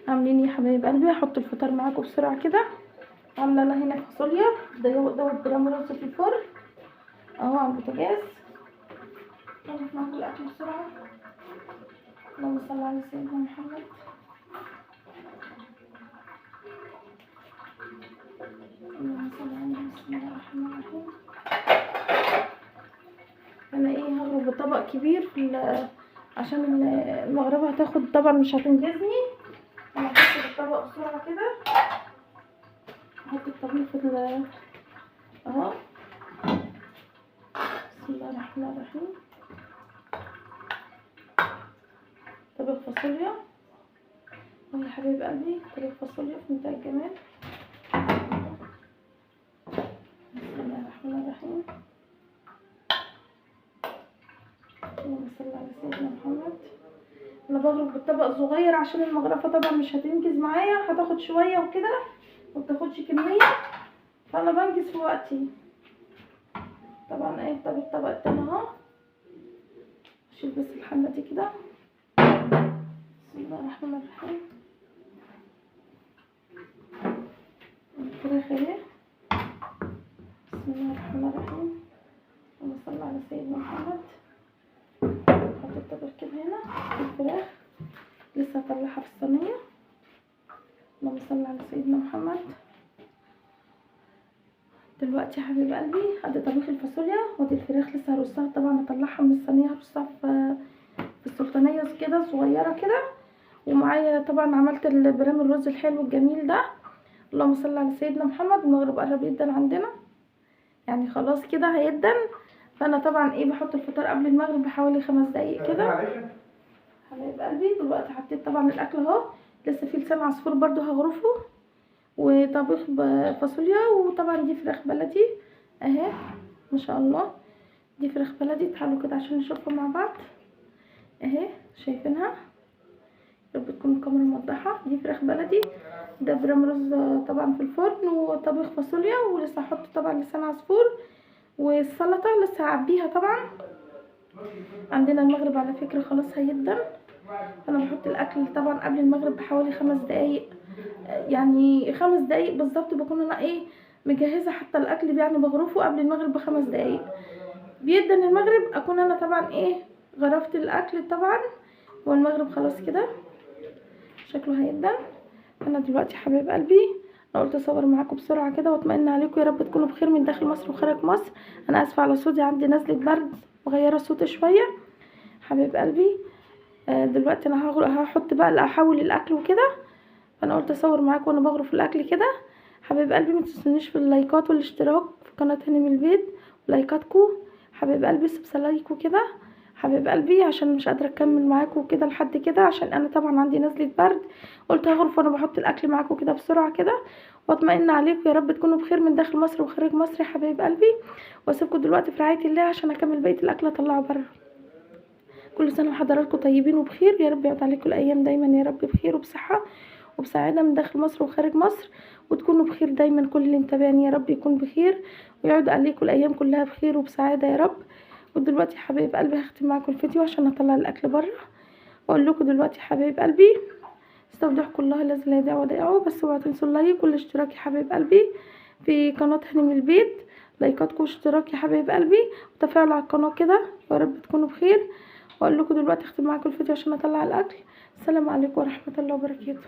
عاملين ايه يا حبايب قلبي؟ هحط الفطار معاكم بسرعه كده. عامله انا هنا فاصوليا دوت جرام رز في الفرن اهو على البوتاجاز. نعمل معاكم الاكل بسرعه. اللهم صل على سيدنا محمد. اللهم صل على بسم الله الرحمن الرحيم. انا هغرب بطبق كبير عشان المغربه هتاخد طبعا مش هتنجزني. انا هحط الطبق بسرعه كده. احط الطبيخ في اهو. بسم الله الرحمن الرحيم. طبق فاصوليا اهو يا حبيب قلبي. طبق فاصوليا في منتهى الجمال. بسم الله الرحمن الرحيم. اللهم صل على سيدنا محمد. انا بغرب بالطبق صغير عشان المغرفه طبعا مش هتنجز معايا، هتاخد شويه وكده ما بتاخدش كميه، فانا بنجز في وقتي. طبعا طب الطبق التاني اهو. اشيل بس الحله دي كده. بسم الله الرحمن الرحيم. الفراخ اهي. بسم الله الرحمن الرحيم. اللهم صل على سيدنا محمد. احط الطبق كده هنا. الفراخ لسه هطلعها في الصينيه. اللهم صل على سيدنا محمد. دلوقتي يا حبيب قلبي ادي طبيخ الفاصوليا ودي الفراخ لسه هرصها. طبعا هطلعها من الصينيه هرصها في السلطانيه كده صغيره كده. ومعايا طبعا عملت البرام الرز الحلو الجميل ده. اللهم صل على سيدنا محمد. المغرب قرب يدن عندنا، يعني خلاص كده هيدن. فانا طبعا بحط الفطار قبل المغرب بحوالي 5 دقايق كده. حبايب قلبي دلوقتي حطيت طبعا الاكل اهو. لسه في لسان عصفور برضو هغرفه وطبيخ فاصوليا. وطبعا دي فراخ بلدي اهي ما شاء الله. دي فراخ بلدي. تعالوا كده عشان نشوفها مع بعض اهي. شايفينها؟ يا رب تكون الكاميرا موضحه. دي فراخ بلدي. ده برام رز طبعا في الفرن وطبيخ فاصوليا. ولسه هحط طبعا لسان عصفور والسلطه لسه هعبيها. طبعا عندنا المغرب على فكره خلاص هيدن. انا بحط الاكل طبعا قبل المغرب بحوالي 5 دقايق، يعني 5 دقايق بالظبط بكون انا مجهزه حتى الاكل، يعني بغرفه قبل المغرب ب5 دقايق. بيدن المغرب اكون انا طبعا غرفت الاكل طبعا. والمغرب خلاص كده شكله هيدن. انا دلوقتي حبايب قلبي انا قلت اصور معاكم بسرعه كده واطمئن عليكم. يا رب تكونوا بخير من داخل مصر وخارج مصر. انا اسفه على صوتي، عندي نزله برد مغيره صوتي شويه حبايب قلبي. دلوقتي انا هحط بقى احول الاكل وكده. فانا قلت اصور معاكم وانا بغرف الاكل كده. حبايب قلبي ما تنسونيش في اللايكات والاشتراك في قناه هاني من البيت. لايكاتكم حبايب قلبي سبسه لايك وكده حبايب قلبي عشان مش قادره اكمل معاكم كده لحد كده عشان انا طبعا عندي نزله برد. قلت هغرف وانا بحط الاكل معاكم كده بسرعه كده واطمئن عليكم. يا رب تكونوا بخير من داخل مصر وخارج مصر يا حبايب قلبي. واسيبكم دلوقتي في رعايه الله عشان اكمل بقيه الاكل اطلعه بره. كل سنه وحضراتكم طيبين وبخير. يا رب يعود عليكم الايام دايما يا رب بخير وبصحه وبسعاده من داخل مصر وخارج مصر. وتكونوا بخير دايما. كل اللي متابعني يا رب يكون بخير ويعود عليكم الايام كلها بخير وبسعاده يا رب. ودلوقتي حبايب قلبي هختم معاكم الفيديو عشان اطلع الاكل بره. واقول لكم دلوقتي حبايب قلبي استودعكم الله الذي لا يضيع ودائعه. بس اوعوا تنسوا اللايك والاشتراك يا حبايب قلبي في قناه هاني من البيت. لايكاتكم واشتراك يا حبايب قلبي وتفاعلوا على القناه كده. يا رب تكونوا بخير. واقول لكم دلوقتي اختم معاكم الفيديو عشان اطلع الاكل. السلام عليكم ورحمه الله وبركاته.